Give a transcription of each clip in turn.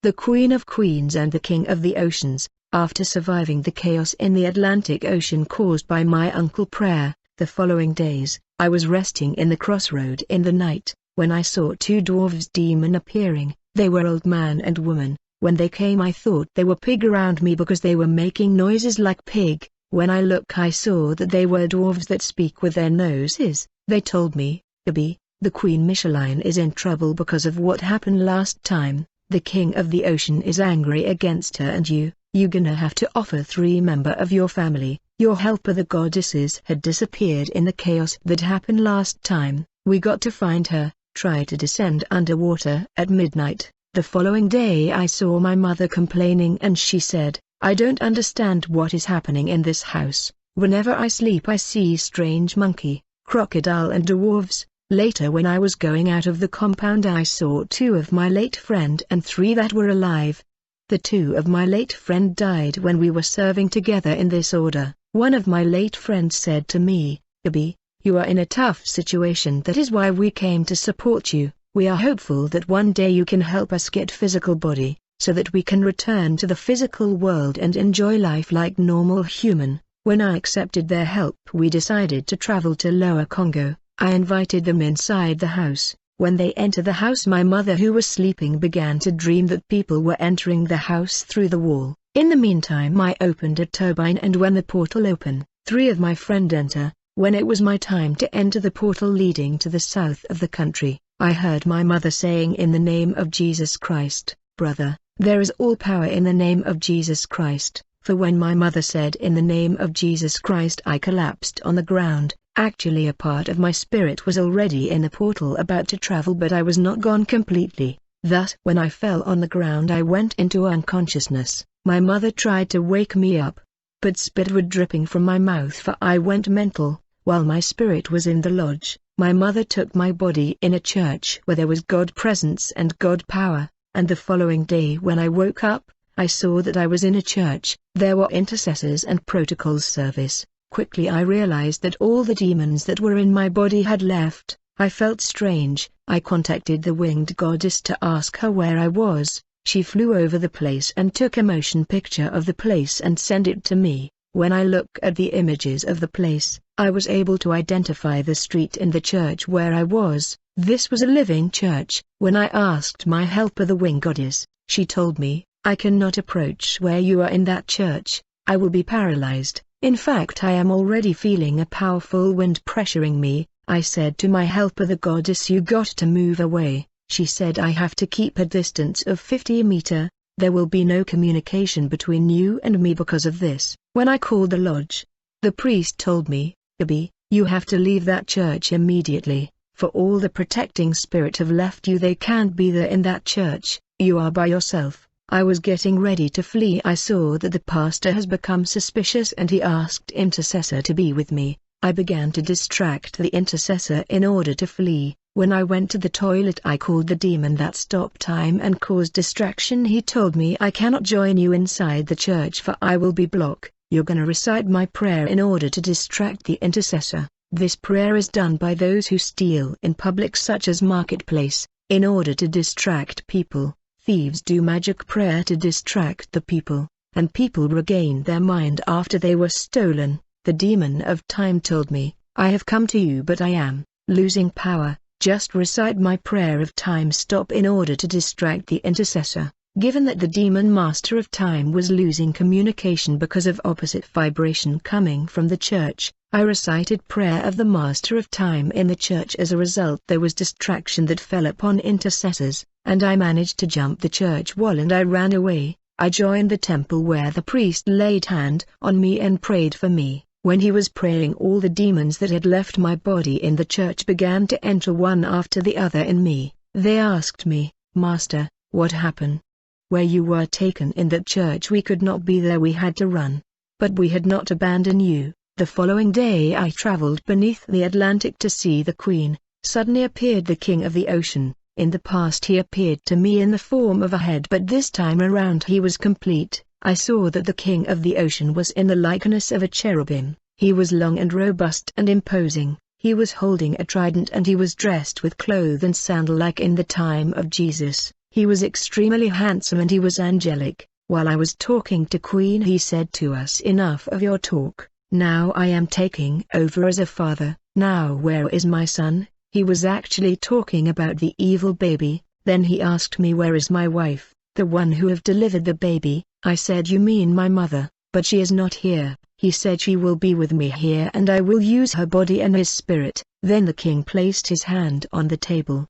the Queen of Queens and the King of the Oceans. After surviving the chaos in the Atlantic Ocean caused by my uncle Prayer, the following days, I was resting in the crossroad in the night, when I saw two dwarves demon appearing. They were old man and woman. When they came I thought they were pig around me because they were making noises like pig. When I looked I saw that they were dwarves that speak with their noses. They told me, Gabi, the Queen Micheline is in trouble because of what happened last time. The King of the Ocean is angry against her and you're gonna have to offer 3 members of your family. Your helper the goddesses had disappeared in the chaos that happened last time. We got to find her. Try to descend underwater at midnight. The following day I saw my mother complaining and she said, I don't understand what is happening in this house. Whenever I sleep I see strange monkey, crocodile and dwarves. Later when I was going out of the compound I saw 2 of my late friend and 3 that were alive. The 2 of my late friend died when we were serving together in this order. One of my late friends said to me, Gabi, you are in a tough situation. That is why we came to support you. We are hopeful that one day you can help us get physical body, so that we can return to the physical world and enjoy life like normal human. When I accepted their help we decided to travel to Lower Congo. I invited them inside the house. When they entered the house my mother who was sleeping began to dream that people were entering the house through the wall. In the meantime I opened a turbine and when the portal opened, 3 of my friends enter. When it was my time to enter the portal leading to the south of the country, I heard my mother saying in the name of Jesus Christ, brother, there is all power in the name of Jesus Christ. For when my mother said in the name of Jesus Christ I collapsed on the ground. Actually a part of my spirit was already in the portal about to travel but I was not gone completely. Thus when I fell on the ground I went into unconsciousness. My mother tried to wake me up, but spit was dripping from my mouth for I went mental. While my spirit was in the lodge, my mother took my body in a church where there was God presence and God power, and the following day when I woke up, I saw that I was in a church. There were intercessors and protocols service. Quickly I realized that all the demons that were in my body had left. I felt strange. I contacted the winged goddess to ask her where I was. She flew over the place and took a motion picture of the place and sent it to me. When I looked at the images of the place, I was able to identify the street and the church where I was. This was a living church. When I asked my helper the winged goddess, she told me, I cannot approach where you are in that church. I will be paralyzed. In fact I am already feeling a powerful wind pressuring me. I said to my helper the goddess you got to move away. She said I have to keep a distance of 50 meters. There will be no communication between you and me because of this. When I called the lodge, the priest told me, Gabi, you have to leave that church immediately, for all the protecting spirit have left you. They can't be there in that church. You are by yourself. I was getting ready to flee. I saw that the pastor has become suspicious and he asked intercessor to be with me. I began to distract the intercessor in order to flee. When I went to the toilet I called the demon that stopped time and caused distraction. He told me I cannot join you inside the church for I will be blocked. You're gonna recite my prayer in order to distract the intercessor. This prayer is done by those who steal in public such as marketplace, in order to distract people. Thieves do magic prayer to distract the people, and people regain their mind after they were stolen. The demon of time told me, I have come to you but I am losing power. Just recite my prayer of time stop in order to distract the intercessor. Given that the demon master of time was losing communication because of opposite vibration coming from the church, I recited prayer of the master of time in the church. As a result there was distraction that fell upon intercessors, and I managed to jump the church wall and I ran away. I joined the temple where the priest laid hand on me and prayed for me. When he was praying all the demons that had left my body in the church began to enter one after the other in me. They asked me, Master, what happened? Where you were taken in that church we could not be there, we had to run. But we had not abandoned you. The following day I traveled beneath the Atlantic to see the Queen. Suddenly appeared the King of the Ocean. In the past he appeared to me in the form of a head but this time around he was complete. I saw that the King of the Ocean was in the likeness of a cherubim. He was long and robust and imposing. He was holding a trident and he was dressed with clothes and sandal like in the time of Jesus. He was extremely handsome and he was angelic. While I was talking to Queen, he said to us, "Enough of your talk, now I am taking over as a father. Now where is my son?" He was actually talking about the evil baby. Then he asked me, "Where is my wife, the one who have delivered the baby?" I said, "You mean my mother, but she is not here." He said, "She will be with me here and I will use her body and his spirit." Then the king placed his hand on the table.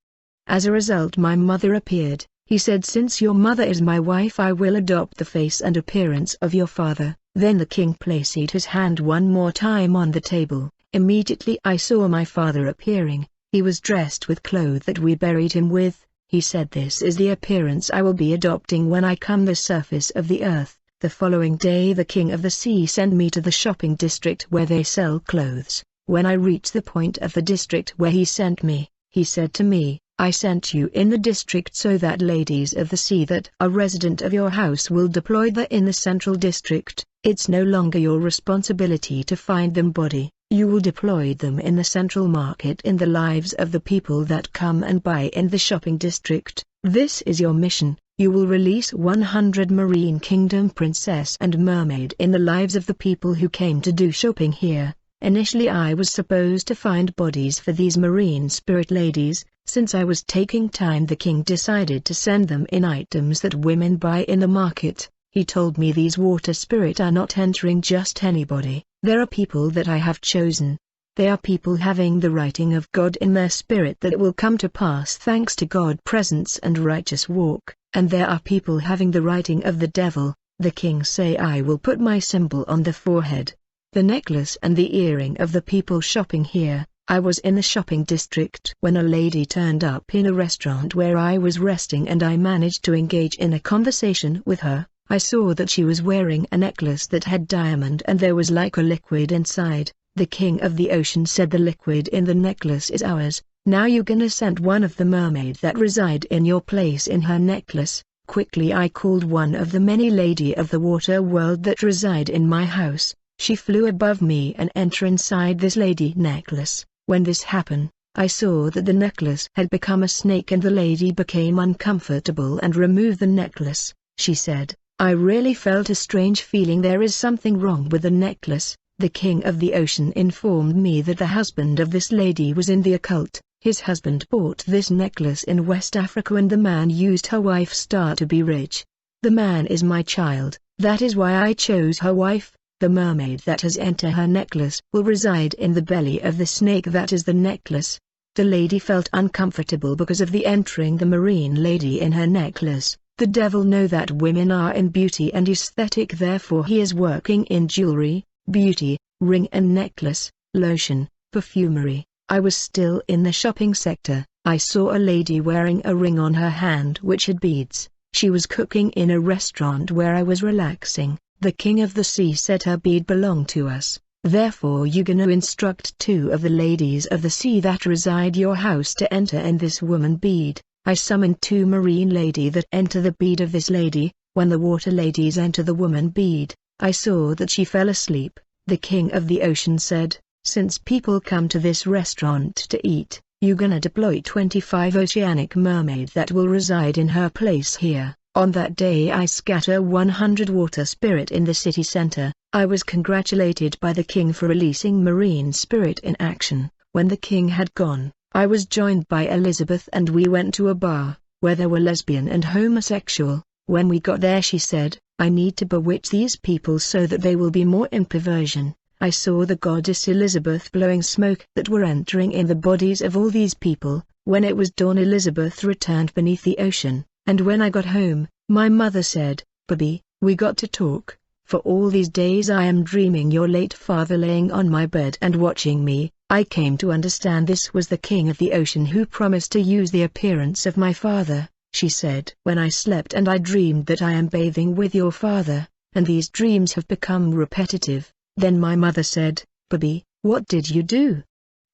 As a result, my mother appeared. He said, "Since your mother is my wife, I will adopt the face and appearance of your father." Then the king placed his hand one more time on the table. Immediately I saw my father appearing. He was dressed with clothes that we buried him with. He said, "This is the appearance I will be adopting when I come the surface of the earth." The following day the king of the sea sent me to the shopping district where they sell clothes. When I reached the point of the district where he sent me, he said to me, "I sent you in the district so that ladies of the sea that are resident of your house will deploy there in the central district. It's no longer your responsibility to find them body. You will deploy them in the central market in the lives of the people that come and buy in the shopping district. This is your mission. You will release 100 Marine Kingdom princess and mermaid in the lives of the people who came to do shopping here." Initially I was supposed to find bodies for these marine spirit ladies. Since I was taking time, the king decided to send them in items that women buy in the market. He told me these water spirit are not entering just anybody. There are people that I have chosen. They are people having the writing of God in their spirit that it will come to pass thanks to God presence and righteous walk. And there are people having the writing of the devil. The king say, "I will put my symbol on the forehead, the necklace and the earring of the people shopping here." I was in the shopping district when a lady turned up in a restaurant where I was resting and I managed to engage in a conversation with her. I saw that she was wearing a necklace that had diamond and there was like a liquid inside. The king of the ocean said, "The liquid in the necklace is ours. Now you gonna send one of the mermaid that reside in your place in her necklace." Quickly I called one of the many lady of the water world that reside in my house. She flew above me and enter inside this lady necklace. When this happened, I saw that the necklace had become a snake and the lady became uncomfortable and removed the necklace. She said, "I really felt a strange feeling. There is something wrong with the necklace." The king of the ocean informed me that the husband of this lady was in the occult. His husband bought this necklace in West Africa and the man used her wife's star to be rich. The man is my child. That is why I chose her wife. The mermaid that has entered her necklace will reside in the belly of the snake that is the necklace. The lady felt uncomfortable because of the entering the marine lady in her necklace. The devil know that women are in beauty and aesthetic, therefore he is working in jewelry, beauty, ring and necklace, lotion, perfumery. I was still in the shopping sector. I saw a lady wearing a ring on her hand which had beads. She was cooking in a restaurant where I was relaxing. The king of the sea said, "Her bead belonged to us. Therefore you gonna instruct 2 of the ladies of the sea that reside your house to enter in this woman bead." I summoned 2 marine lady that enter the bead of this lady. When the water ladies enter the woman bead, I saw that she fell asleep. The king of the ocean said, "Since people come to this restaurant to eat, you gonna deploy 25 oceanic mermaid that will reside in her place here." On that day I scatter 100 water spirit in the city center. I was congratulated by the king for releasing marine spirit in action. When the king had gone, I was joined by Elizabeth and we went to a bar, where there were lesbian and homosexual. When we got there she said, "I need to bewitch these people so that they will be more in perversion." I saw the goddess Elizabeth blowing smoke that were entering in the bodies of all these people. When it was dawn, Elizabeth returned beneath the ocean. And when I got home, my mother said, "Baby, we got to talk. For all these days I am dreaming your late father laying on my bed and watching me. I came to understand this was the king of the ocean who promised to use the appearance of my father." She said, "When I slept and I dreamed that I am bathing with your father, and these dreams have become repetitive." Then my mother said, "Baby, what did you do?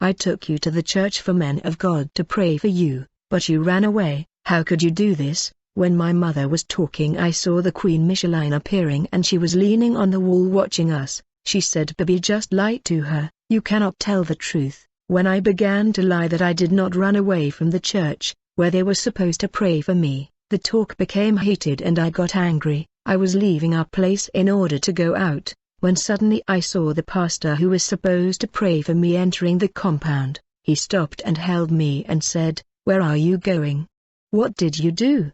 I took you to the church for men of God to pray for you, but you ran away. How could you do this?" When my mother was talking, I saw the Queen Micheline appearing and she was leaning on the wall watching us. She said, "Baby, just lie to her. You cannot tell the truth." When I began to lie that I did not run away from the church, where they were supposed to pray for me, The talk became heated and I got angry. I was leaving our place in order to go out, when suddenly I saw the pastor who was supposed to pray for me entering the compound. He stopped and held me and said, "Where are you going? What did you do?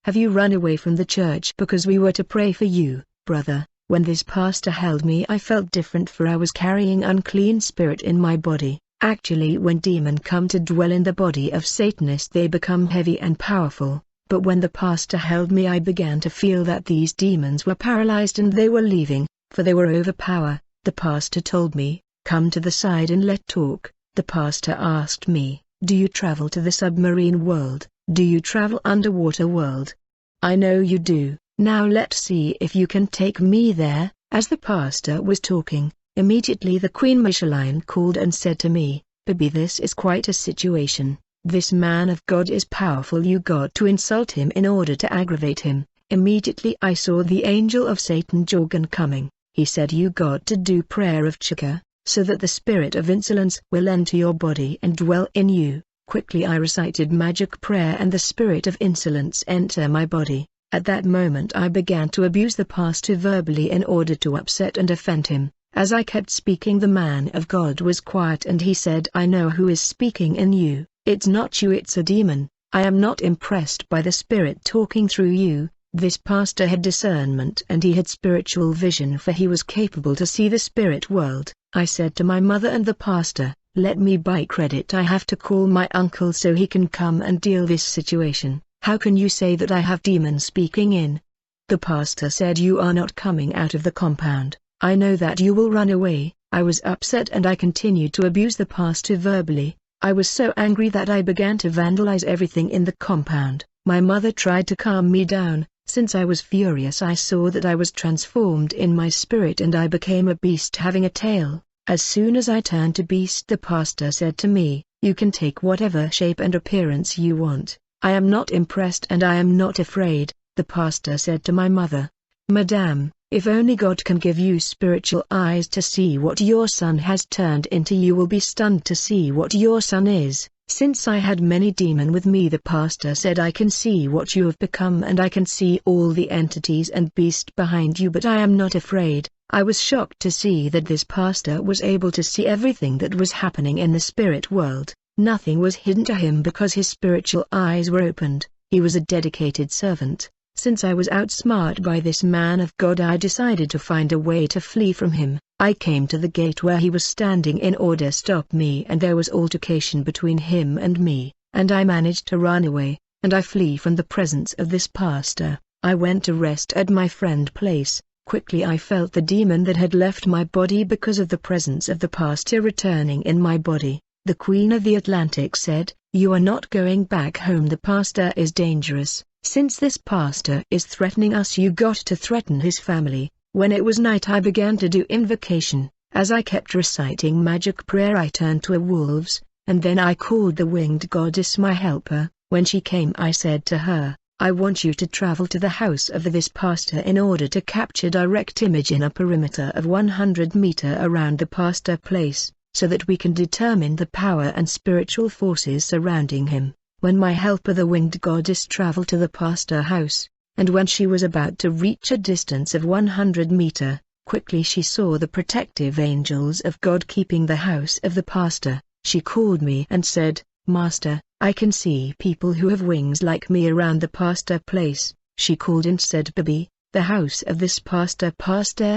Have you run away from the church because we were to pray for you, brother?" When this pastor held me I felt different, for I was carrying unclean spirit in my body. Actually, when demons come to dwell in the body of Satanists they become heavy and powerful, but when the pastor held me I began to feel that these demons were paralyzed and they were leaving, for they were overpowered. The pastor told me, "Come to the side and let's talk." The pastor asked me, "Do you travel to the submarine world? Do you travel underwater world? I know you do. Now let's see if you can take me there." As the pastor was talking, immediately the Queen Micheline called and said to me, "Baby, this is quite a situation. This man of God is powerful. You got to insult him in order to aggravate him." Immediately I saw the angel of Satan Jorgen coming. He said, "You got to do prayer of Chika, so that the spirit of insolence will enter your body and dwell in you." Quickly I recited magic prayer and the spirit of insolence enter my body. At that moment I began to abuse the pastor verbally in order to upset and offend him. As I kept speaking the man of God was quiet and he said, "I know who is speaking in you. It's not you, it's a demon. I am not impressed by the spirit talking through you." This pastor had discernment and he had spiritual vision, for he was capable to see the spirit world. I said to my mother and the pastor, "Let me buy credit. I have to call my uncle so he can come and deal this situation. How can you say that I have demons speaking in?" The pastor said, "You are not coming out of the compound. I know that you will run away." I was upset and I continued to abuse the pastor verbally. I was so angry that I began to vandalize everything in the compound. My mother tried to calm me down. Since I was furious I saw that I was transformed in my spirit and I became a beast having a tail. As soon as I turned to beast, the pastor said to me, "You can take whatever shape and appearance you want. I am not impressed and I am not afraid." The pastor said to my mother, "Madame, if only God can give you spiritual eyes to see what your son has turned into, you will be stunned to see what your son is." Since I had many demons with me, the pastor said, "I can see what you have become and I can see all the entities and beast behind you, but I am not afraid." I was shocked to see that this pastor was able to see everything that was happening in the spirit world. Nothing was hidden to him because his spiritual eyes were opened. He was a dedicated servant. Since I was outsmarted by this man of God, I decided to find a way to flee from him. I came to the gate where he was standing in order to stop me, and there was altercation between him and me, and I managed to run away, and I flee from the presence of this pastor. I went to rest at my friend's place. Quickly I felt the demon that had left my body because of the presence of the pastor returning in my body. The Queen of the Atlantic said, "You are not going back home. The pastor is dangerous. Since this pastor is threatening us, you got to threaten his family." When it was night I began to do invocation. As I kept reciting magic prayer I turned to a wolves, and then I called the winged goddess my helper. When she came I said to her, "I want you to travel to the house of this pastor in order to capture direct image in a perimeter of 100 meters around the pastor place, so that we can determine the power and spiritual forces surrounding him." When my helper the winged goddess traveled to the pastor house, and when she was about to reach a distance of 100 meters, quickly she saw the protective angels of God keeping the house of the pastor. She called me and said, "Master, I can see people who have wings like me around the pastor place." She called and said, "Baby, the house of this pastor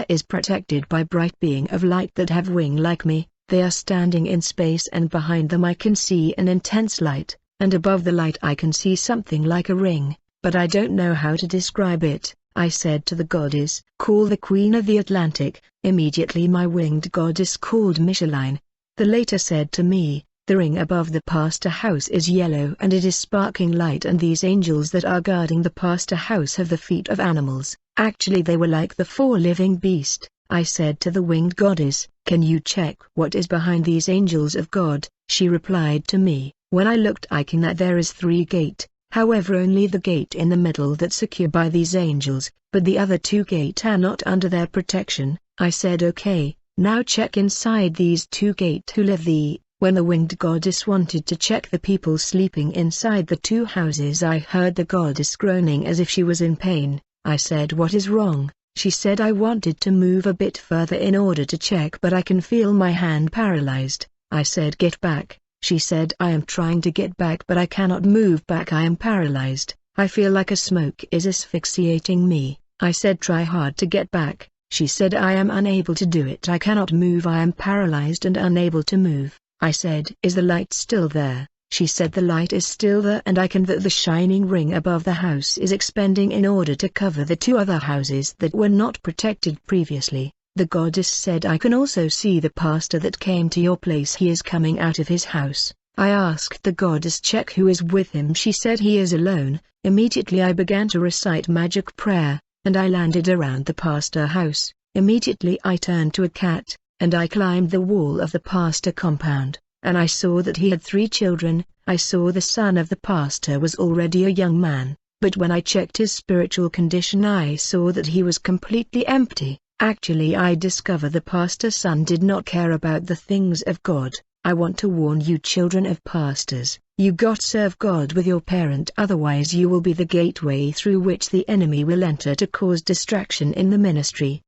is protected by bright being of light that have wing like me. They are standing in space and behind them I can see an intense light, and above the light I can see something like a ring, but I don't know how to describe it." I said to the goddess, "Call the Queen of the Atlantic." Immediately my winged goddess called Micheline. The latter said to me, "The ring above the pastor house is yellow and it is sparking light, and these angels that are guarding the pastor house have the feet of animals. Actually they were like the 4 living beasts." I said to the winged goddess, "Can you check what is behind these angels of God?" She replied to me, "When I looked I can that there is 3 gates. However, only the gate in the middle that's secure by these angels, but the other 2 gates are not under their protection." I said, "Okay, now check inside these 2 gates who live the When the winged goddess wanted to check the people sleeping inside the two houses, I heard the goddess groaning as if she was in pain. I said, "What is wrong?" She said, "I wanted to move a bit further in order to check, but I can feel my hand paralyzed." I said, "Get back." She said, "I am trying to get back but I cannot move back, I am paralyzed. I feel like a smoke is asphyxiating me." I said, "Try hard to get back." She said, "I am unable to do it, I cannot move, I am paralyzed and unable to move." I said, "Is the light still there?" She said, "The light is still there and I can that the shining ring above the house is expanding in order to cover the two other houses that were not protected previously." The goddess said, "I can also see the pastor that came to your place, he is coming out of his house." I asked the goddess, "Check who is with him." She said, "He is alone." Immediately I began to recite magic prayer, and I landed around the pastor house. Immediately I turned to a cat, and I climbed the wall of the pastor compound, and I saw that he had 3 children. I saw the son of the pastor was already a young man, but when I checked his spiritual condition I saw that he was completely empty. Actually, I discovered the pastor's son did not care about the things of God. I want to warn you, children of pastors, you got serve God with your parent, otherwise you will be the gateway through which the enemy will enter to cause distraction in the ministry.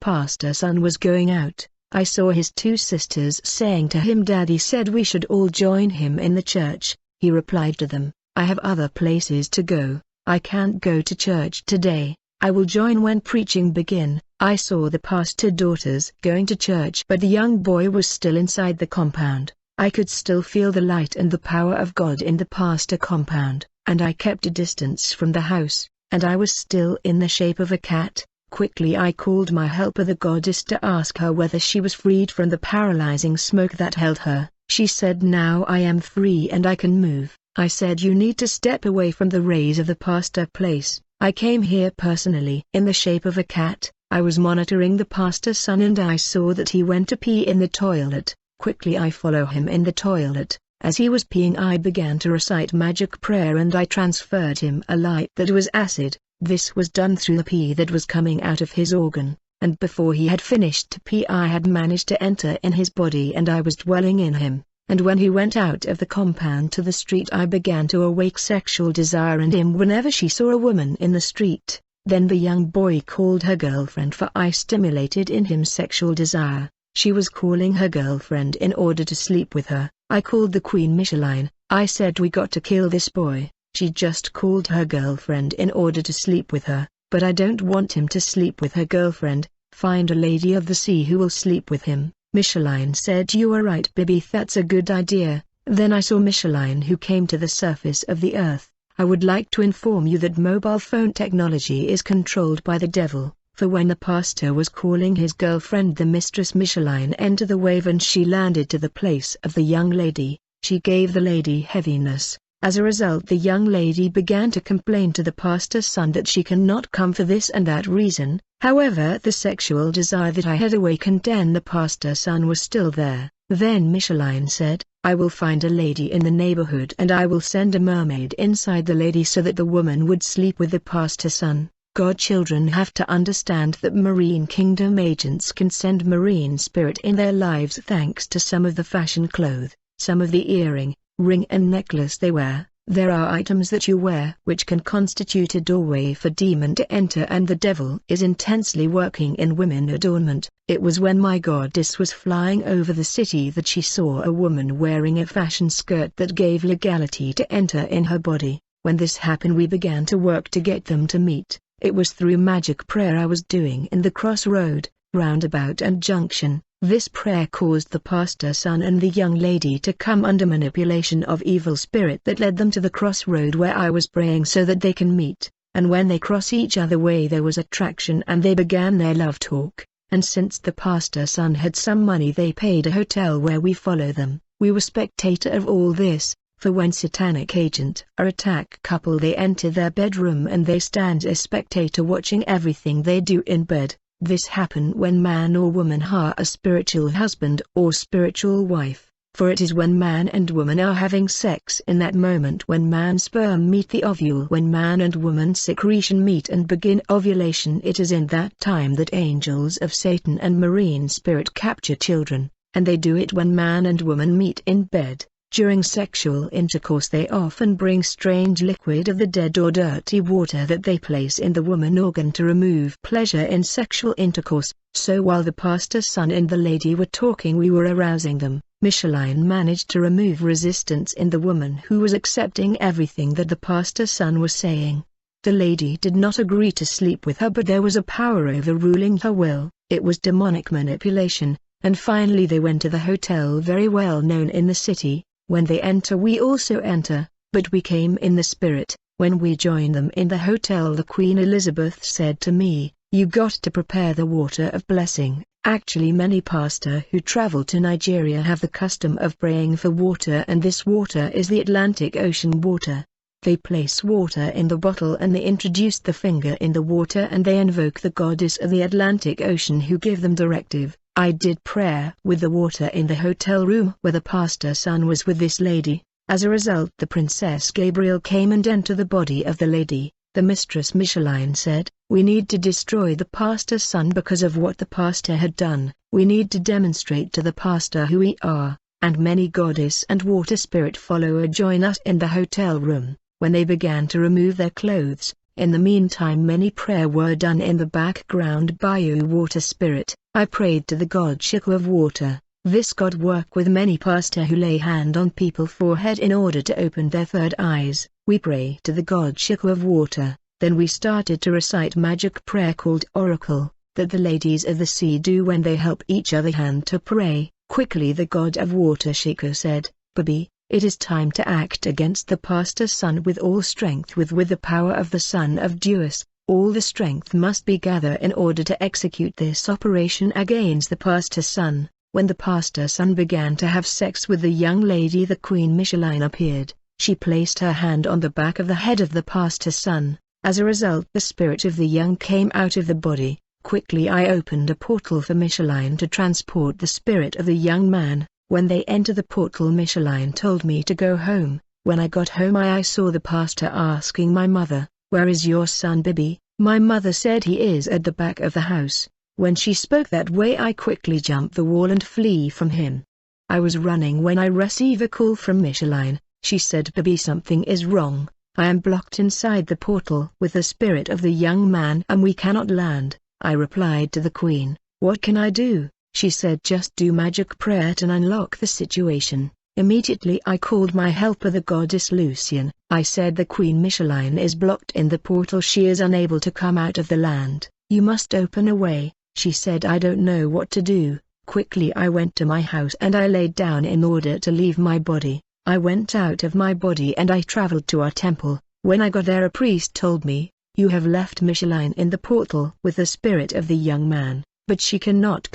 Pastor's son was going out. I saw his 2 sisters saying to him, "Daddy said we should all join him in the church." He replied to them, "I have other places to go, I can't go to church today, I will join when preaching begin." I saw the pastor daughters going to church, but the young boy was still inside the compound. I could still feel the light and the power of God in the pastor compound, and I kept a distance from the house, and I was still in the shape of a cat. Quickly I called my helper, the goddess, to ask her whether she was freed from the paralyzing smoke that held her. She said, "Now I am free and I can move." I said, "You need to step away from the rays of the pastor place." I came here personally in the shape of a cat. I was monitoring the pastor's son and I saw that he went to pee in the toilet. Quickly I follow him in the toilet. As he was peeing I began to recite magic prayer and I transferred him a light that was acid. This was done through the pee that was coming out of his organ, and before he had finished to pee I had managed to enter in his body and I was dwelling in him. And when he went out of the compound to the street I began to awake sexual desire in him whenever she saw a woman in the street. Then the young boy called her girlfriend, for I stimulated in him sexual desire. She was calling her girlfriend in order to sleep with her. I called the Queen Micheline. I said, "We got to kill this boy." She just called her girlfriend in order to sleep with her, but I don't want him to sleep with her girlfriend. Find a lady of the sea who will sleep with him. Micheline said, "You are right, Bibi, that's a good idea." Then I saw Micheline, who came to the surface of the earth. I would like to inform you that mobile phone technology is controlled by the devil, for when the pastor was calling his girlfriend, the mistress Micheline entered the wave and she landed to the place of the young lady. She gave the lady heaviness. As a result, the young lady began to complain to the pastor's son that she cannot come for this and that reason. However, the sexual desire that I had awakened in the pastor's son was still there. Then Micheline said, "I will find a lady in the neighborhood and I will send a mermaid inside the lady so that the woman would sleep with the pastor's son." Godchildren have to understand that Marine Kingdom agents can send marine spirit in their lives thanks to some of the fashion clothes, some of the earring, ring and necklace they wear. There are items that you wear which can constitute a doorway for demon to enter, and the devil is intensely working in women adornment. It was when my goddess was flying over the city that she saw a woman wearing a fashion skirt that gave legality to enter in her body. When this happened we began to work to get them to meet. It was through magic prayer I was doing in the crossroad, roundabout and junction. This prayer caused the pastor's son and the young lady to come under manipulation of evil spirit that led them to the crossroad where I was praying so that they can meet, and when they cross each other way there was attraction and they began their love talk, and since the pastor's son had some money they paid a hotel where we follow them. We were spectator of all this, for when satanic agent or attack couple they enter their bedroom and they stand as spectator watching everything they do in bed. This happen when man or woman hire a spiritual husband or spiritual wife, for it is when man and woman are having sex in that moment when man's sperm meet the ovule, when man and woman secretion meet and begin ovulation. It is in that time that angels of Satan and marine spirit capture children. and they do it when man and woman meet in bed. During sexual intercourse they often bring strange liquid of the dead or dirty water that they place in the woman organ to remove pleasure in sexual intercourse. So while the pastor's son and the lady were talking, we were arousing them. Micheline managed to remove resistance in the woman, who was accepting everything that the pastor's son was saying. The lady did not agree to sleep with her, but there was a power overruling her will. It was demonic manipulation, and finally they went to the hotel very well known in the city. When they enter we also enter, but we came in the spirit. When we joined them in the hotel, the Queen Elizabeth said to me, "You got to prepare the water of blessing." Actually many pastors who travel to Nigeria have the custom of praying for water, and this water is the Atlantic Ocean water. They place water in the bottle and they introduce the finger in the water and they invoke the goddess of the Atlantic Ocean who give them directive. I did prayer with the water in the hotel room where the pastor's son was with this lady. As a result, the Princess Gabriel came and entered the body of the lady. The mistress Micheline said, "We need to destroy the pastor's son because of what the pastor had done. We need to demonstrate to the pastor who we are." And many goddess and water spirit follower join us in the hotel room. When they began to remove their clothes, in the meantime many prayer were done in the background by a water spirit. I prayed to the god Shiku of water. This god work with many pastor who lay hand on people's forehead in order to open their third eyes. We pray to the god Shiku of water. Then we started to recite magic prayer called Oracle, that the ladies of the sea do when they help each other hand to pray. Quickly the god of water Shiku said, "Baby, it is time to act against the pastor's son with all strength, with the power of the son of Zeus. All the strength must be gathered in order to execute this operation against the pastor's son." When the pastor's son began to have sex with the young lady, the Queen Micheline appeared. She placed her hand on the back of the head of the pastor's son. As a result, the spirit of the young came out of the body. Quickly I opened a portal for Micheline to transport the spirit of the young man. When they entered the portal, Micheline told me to go home. When I got home I saw the pastor asking my mother, "Where is your son Bibi?" My mother said he is at the back of the house. When she spoke that way I quickly jumped the wall and flee from him. I was running when I received a call from Micheline. She said, "Bibi, something is wrong. I am blocked inside the portal with the spirit of the young man and we cannot land." I replied to the queen, "What can I do?" She said, "Just do magic prayer to unlock the situation." Immediately I called my helper, the goddess Lucian. I said, "The Queen Micheline is blocked in the portal. She is unable to come out of the land. You must open a way." She said, "I don't know what to do." Quickly I went to my house and I laid down in order to leave my body. I went out of my body and I traveled to our temple. When I got there, a priest told me, "You have left Micheline in the portal with the spirit of the young man, but she cannot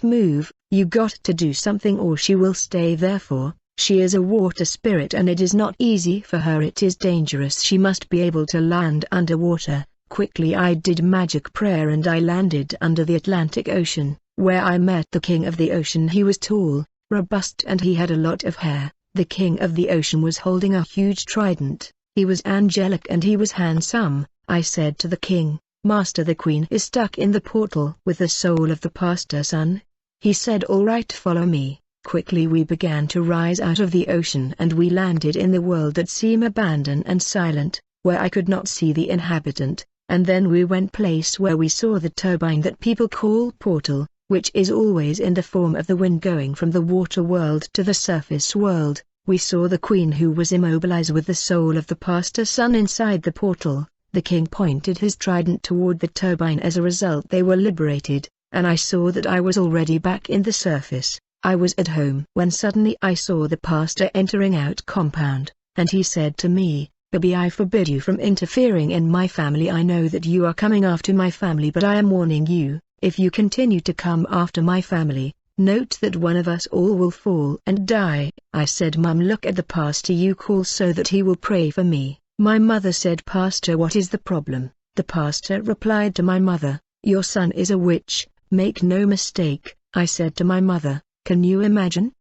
move. You got to do something or she will stay there. For she is a water spirit and it is not easy for her. It is dangerous. She must be able to land underwater." Quickly I did magic prayer and I landed under the Atlantic Ocean, where I met the king of the ocean. He was tall, robust and he had a lot of hair. The king of the ocean was holding a huge trident. He was angelic and he was handsome. I said to the king, "Master, the queen is stuck in the portal with the soul of the pastor's son." He said, "All right, follow me." Quickly we began to rise out of the ocean and we landed in the world that seemed abandoned and silent, where I could not see the inhabitant. And then we went place where we saw the turbine that people call portal, which is always in the form of the wind going from the water world to the surface world. We saw the queen who was immobilized with the soul of the pastor's son inside the portal. The king pointed his trident toward the turbine. As a result they were liberated, and I saw that I was already back in the surface. I was at home when suddenly I saw the pastor entering out compound, and he said to me, "Baby, I forbid you from interfering in my family. I know that you are coming after my family, but I am warning you, if you continue to come after my family, note that one of us all will fall and die." I said, "Mum, look at the pastor you call so that he will pray for me." My mother said, "Pastor, what is the problem?" The pastor replied to my mother, "Your son is a witch, make no mistake." I said to my mother, "Can you imagine?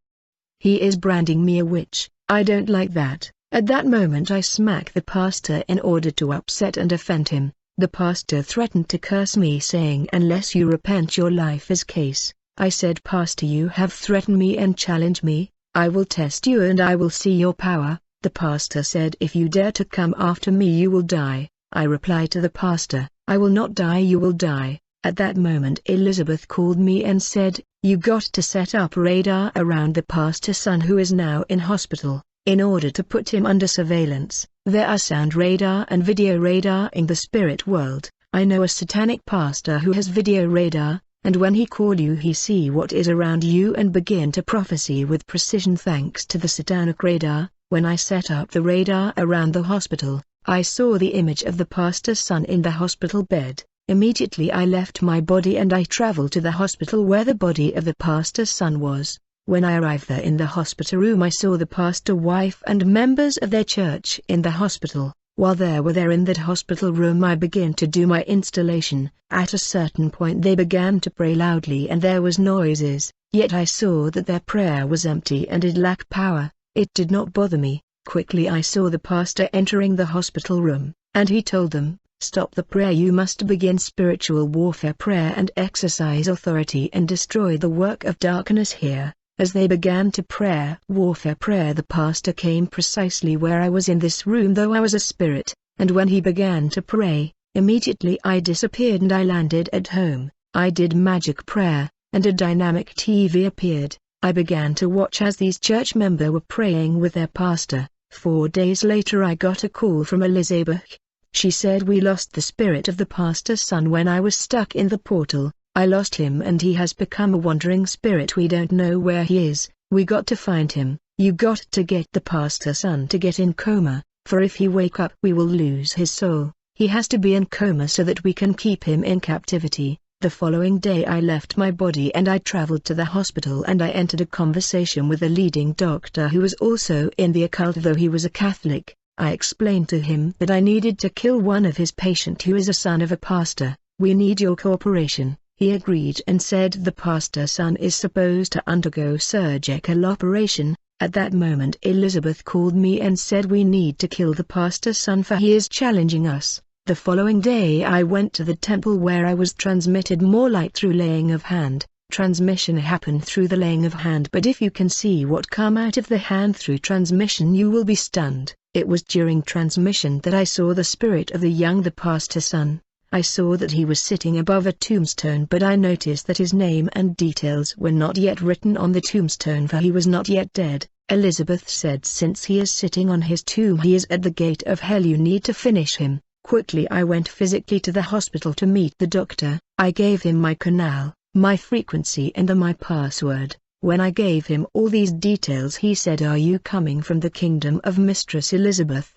He is branding me a witch. I don't like that." At that moment I smacked the pastor in order to upset and offend him. The pastor threatened to curse me, saying, "Unless you repent your life is case." I said, Pastor, you have threatened me and challenged me. I will test you and I will see your power. The pastor said, if you dare to come after me you will die. I replied to the pastor, I will not die, you will die. At that moment Elizabeth called me and said, you got to set up radar around the pastor's son who is now in hospital, in order to put him under surveillance. There are sound radar and video radar in the spirit world. I know a satanic pastor who has video radar, and when he call you he see what is around you and begin to prophesy with precision thanks to the satanic radar. When I set up the radar around the hospital, I saw the image of the pastor's son in the hospital bed. Immediately I left my body and I traveled to the hospital where the body of the pastor's son was. When I arrived there in the hospital room I saw the pastor's wife and members of their church in the hospital. While they were there in that hospital room I began to do my installation. At a certain point they began to pray loudly and there was noises, yet I saw that their prayer was empty and it lacked power. It did not bother me. Quickly I saw the pastor entering the hospital room, and he told them, stop the prayer, you must begin spiritual warfare prayer and exercise authority and destroy the work of darkness here. As they began to warfare prayer, the pastor came precisely where I was in this room though I was a spirit, and when he began to pray, immediately I disappeared and I landed at home. I did magic prayer, and a dynamic TV appeared. I began to watch as these church members were praying with their pastor. 4 days later I got a call from Elizabeth. She said, we lost the spirit of the pastor's son when I was stuck in the portal. I lost him and he has become a wandering spirit. We don't know where he is. We got to find him. You got to get the pastor's son to get in coma, for if he wake up we will lose his soul. He has to be in coma so that we can keep him in captivity. The following day I left my body and I traveled to the hospital and I entered a conversation with a leading doctor who was also in the occult though he was a Catholic. I explained to him that I needed to kill one of his patients who is a son of a pastor. We need your cooperation. He agreed and said the pastor's son is supposed to undergo surgical operation. At that moment Elizabeth called me and said we need to kill the pastor's son for he is challenging us. The following day I went to the temple where I was transmitted more light through laying of hand. Transmission happened through the laying of hand, but if you can see what come out of the hand through transmission you will be stunned. It was during transmission that I saw the spirit of the pastor's son. I saw that he was sitting above a tombstone, but I noticed that his name and details were not yet written on the tombstone for he was not yet dead. Elizabeth said since he is sitting on his tomb he is at the gate of hell, you need to finish him. Quickly I went physically to the hospital to meet the doctor. I gave him my canal, my frequency and my password. When I gave him all these details he said, are you coming from the kingdom of Mistress Elizabeth?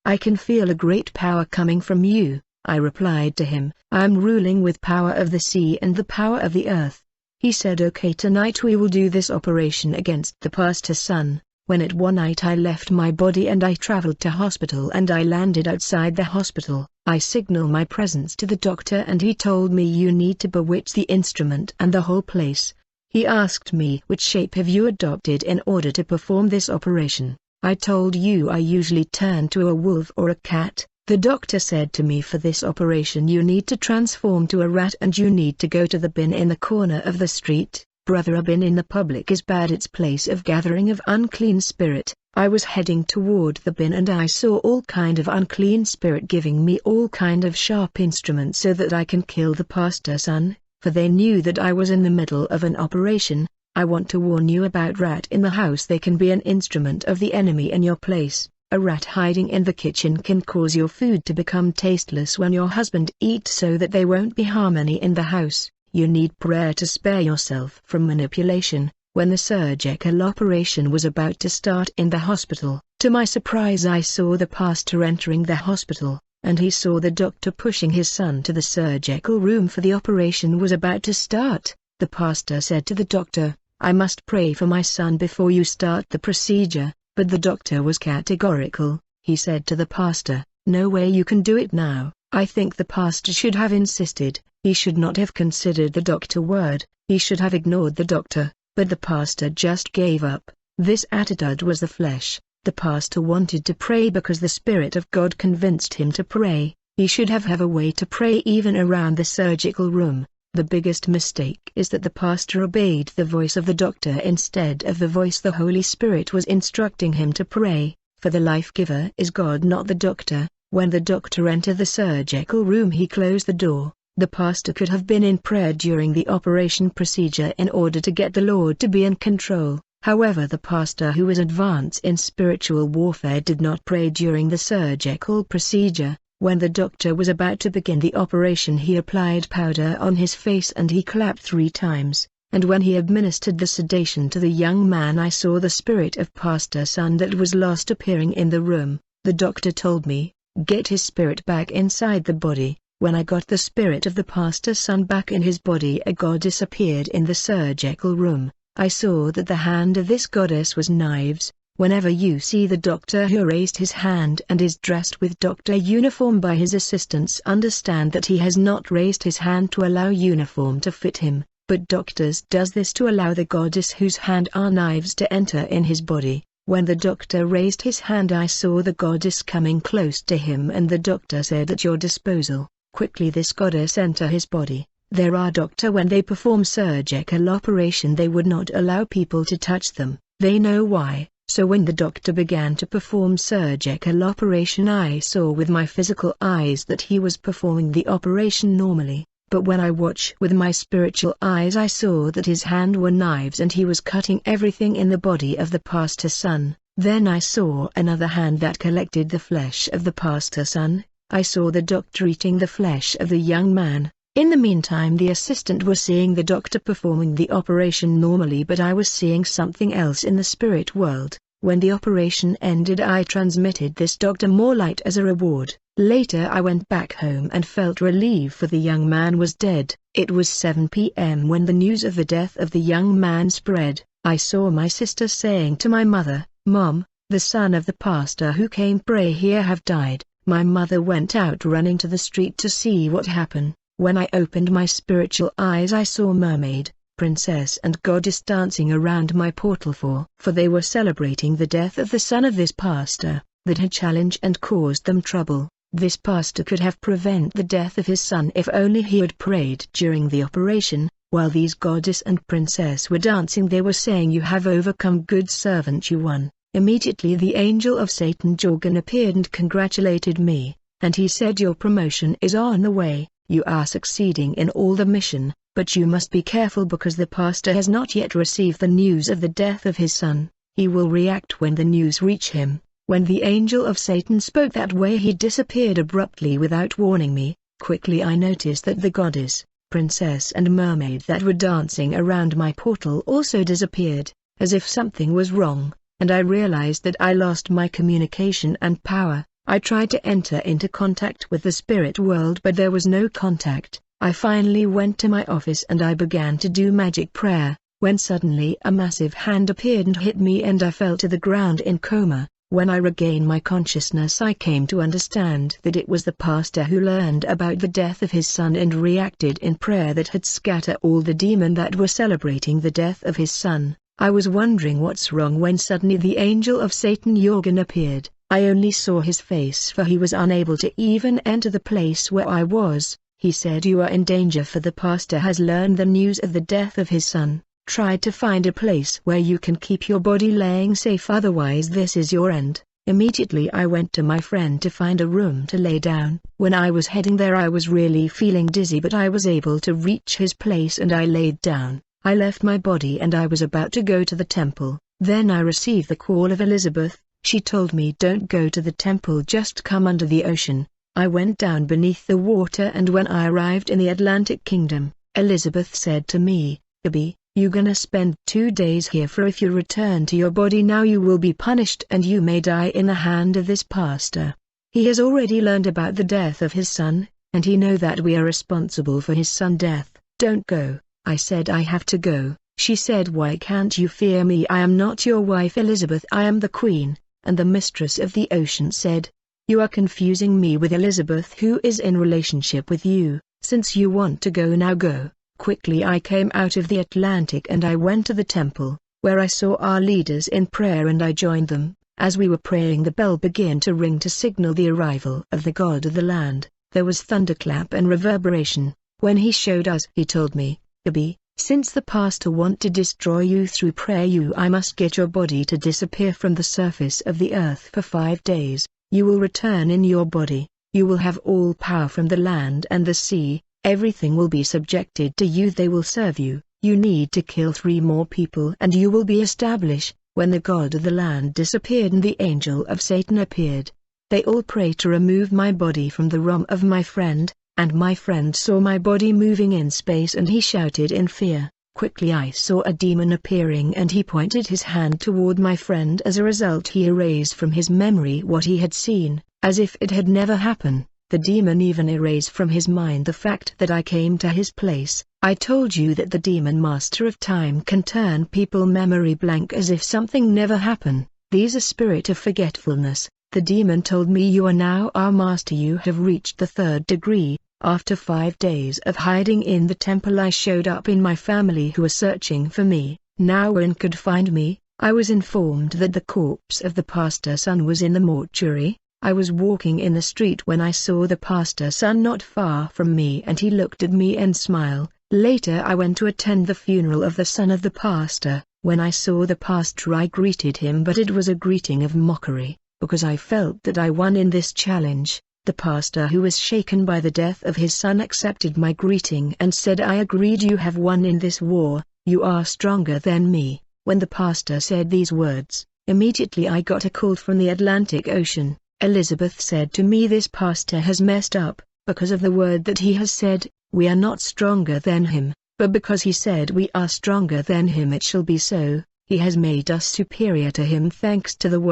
I can feel a great power coming from you. I replied to him, I am ruling with power of the sea and the power of the earth. He said, okay, tonight we will do this operation against the pastor's son. When at one night I left my body and I traveled to hospital and I landed outside the hospital, I signaled my presence to the doctor and he told me you need to bewitch the instrument and the whole place. He asked me, which shape have you adopted in order to perform this operation? I told you I usually turn to a wolf or a cat. The doctor said to me, for this operation you need to transform to a rat and you need to go to the bin in the corner of the street. Brother, a bin in the public is bad, it's place of gathering of unclean spirit. I was heading toward the bin and I saw all kind of unclean spirit giving me all kind of sharp instruments so that I can kill the pastor's son, for they knew that I was in the middle of an operation. I want to warn you about rat in the house, they can be an instrument of the enemy in your place. A rat hiding in the kitchen can cause your food to become tasteless when your husband eats so that there won't be harmony in the house. You need prayer to spare yourself from manipulation. When the surgical operation was about to start in the hospital, to my surprise I saw the pastor entering the hospital, and he saw the doctor pushing his son to the surgical room for the operation was about to start. The pastor said to the doctor, I must pray for my son before you start the procedure. But the doctor was categorical. He said to the pastor, no way you can do it now. I think the pastor should have insisted. He should not have considered the doctor's word. He should have ignored the doctor, but the pastor just gave up. This attitude was the flesh. The pastor wanted to pray because the Spirit of God convinced him to pray. He should have a way to pray even around the surgical room. The biggest mistake is that the pastor obeyed the voice of the doctor instead of the voice the Holy Spirit was instructing him to pray, for the life-giver is God, not the doctor. When the doctor entered the surgical room, he closed the door. The pastor could have been in prayer during the operation procedure in order to get the Lord to be in control. However, the pastor, who was advanced in spiritual warfare, did not pray during the surgical procedure. When the doctor was about to begin the operation, he applied powder on his face and he clapped 3 times. And when he administered the sedation to the young man, I saw the spirit of Pastor Sun that was lost appearing in the room. The doctor told me, "Get his spirit back inside the body." When I got the spirit of the Pastor Sun back in his body, a goddess appeared in the surgical room. I saw that the hand of this goddess was knives. Whenever you see the doctor who raised his hand and is dressed with doctor uniform by his assistants, understand that he has not raised his hand to allow uniform to fit him, but doctors does this to allow the goddess whose hand are knives to enter in his body. When the doctor raised his hand, I saw the goddess coming close to him and the doctor said, "At your disposal." Quickly this goddess enter his body. There are doctor, when they perform surgical operation, they would not allow people to touch them. They know why. So when the doctor began to perform surgical operation, I saw with my physical eyes that he was performing the operation normally, but when I watched with my spiritual eyes, I saw that his hand were knives and he was cutting everything in the body of the Pastor Sun. Then I saw another hand that collected the flesh of the Pastor Sun. I saw the doctor eating the flesh of the young man. In the meantime, the assistant was seeing the doctor performing the operation normally, but I was seeing something else in the spirit world. When the operation ended, I transmitted this doctor more light as a reward. Later I went back home and felt relieved, for the young man was dead. It was 7 p.m. when the news of the death of the young man spread. I saw my sister saying to my mother, "Mom, the son of the pastor who came pray here have died." My mother went out running to the street to see what happened. When I opened my spiritual eyes, I saw mermaid, princess and goddess dancing around my portal, for they were celebrating the death of the son of this pastor, that had challenged and caused them trouble. This pastor could have prevented the death of his son if only he had prayed during the operation. While these goddess and princess were dancing, they were saying, "You have overcome, good servant, you won." Immediately the angel of Satan Jorgen appeared and congratulated me, and he said, "Your promotion is on the way. You are succeeding in all the mission, but you must be careful because the pastor has not yet received the news of the death of his son. He will react when the news reach him." When the angel of Satan spoke that way, he disappeared abruptly without warning me. Quickly I noticed that the goddess, princess and mermaid that were dancing around my portal also disappeared, as if something was wrong, and I realized that I lost my communication and power. I tried to enter into contact with the spirit world, but there was no contact. I finally went to my office and I began to do magic prayer, when suddenly a massive hand appeared and hit me and I fell to the ground in coma. When I regained my consciousness, I came to understand that it was the pastor who learned about the death of his son and reacted in prayer that had scattered all the demons that were celebrating the death of his son. I was wondering what's wrong when suddenly the angel of Satan Jorgen appeared. I only saw his face, for he was unable to even enter the place where I was. He said, "You are in danger, for the pastor has learned the news of the death of his son. Try to find a place where you can keep your body laying safe, otherwise this is your end." Immediately I went to my friend to find a room to lay down. When I was heading there, I was really feeling dizzy, but I was able to reach his place and I laid down. I left my body and I was about to go to the temple. Then I received the call of Elizabeth. She told me, "Don't go to the temple, just come under the ocean." I went down beneath the water, and when I arrived in the Atlantic Kingdom, Elizabeth said to me, "Abby, you gonna spend 2 days here, for if you return to your body now you will be punished and you may die in the hand of this pastor. He has already learned about the death of his son, and he know that we are responsible for his son's death. Don't go." I said, "I have to go." She said, "Why can't you fear me? I am not your wife, Elizabeth, I am the queen." And the mistress of the ocean said, "You are confusing me with Elizabeth, who is in relationship with you. Since you want to go, now go." Quickly I came out of the Atlantic and I went to the temple, where I saw our leaders in prayer and I joined them. As we were praying, the bell began to ring to signal the arrival of the god of the land. There was thunderclap and reverberation. When he showed us, he told me, Gabi, since the pastor want to destroy you through prayer, I must get your body to disappear from the surface of the earth for 5 days. You will return in your body. You will have all power from the land and the sea. Everything will be subjected to you. They will serve you. You need to kill 3 more people and you will be established. When the god of the land disappeared and the angel of Satan appeared, they all prayed to remove my body from the realm of my friend, and my friend saw my body moving in space and he shouted in fear. Quickly I saw a demon appearing and he pointed his hand toward my friend. As a result, he erased from his memory what he had seen, as if it had never happened. The demon even erased from his mind the fact that I came to his place. I told you that the demon master of time can turn people memory blank as if something never happened. These are spirit of forgetfulness. The demon told me, you are now our master. You have reached the 3rd degree. After 5 days of hiding in the temple, I showed up in my family who were searching for me. Now one could find me. I was informed that the corpse of the pastor's son was in the mortuary. I was walking in the street when I saw the pastor's son not far from me and he looked at me and smiled. Later I went to attend the funeral of the son of the pastor. When I saw the pastor, I greeted him, but it was a greeting of mockery, because I felt that I won in this challenge. The pastor, who was shaken by the death of his son, accepted my greeting and said, I agreed. You have won in this war. You are stronger than me. When the pastor said these words, immediately I got a call from the Atlantic Ocean. Elizabeth said to me, this pastor has messed up, because of the word that he has said. We are not stronger than him, but because he said we are stronger than him, it shall be so. He has made us superior to him thanks to the word.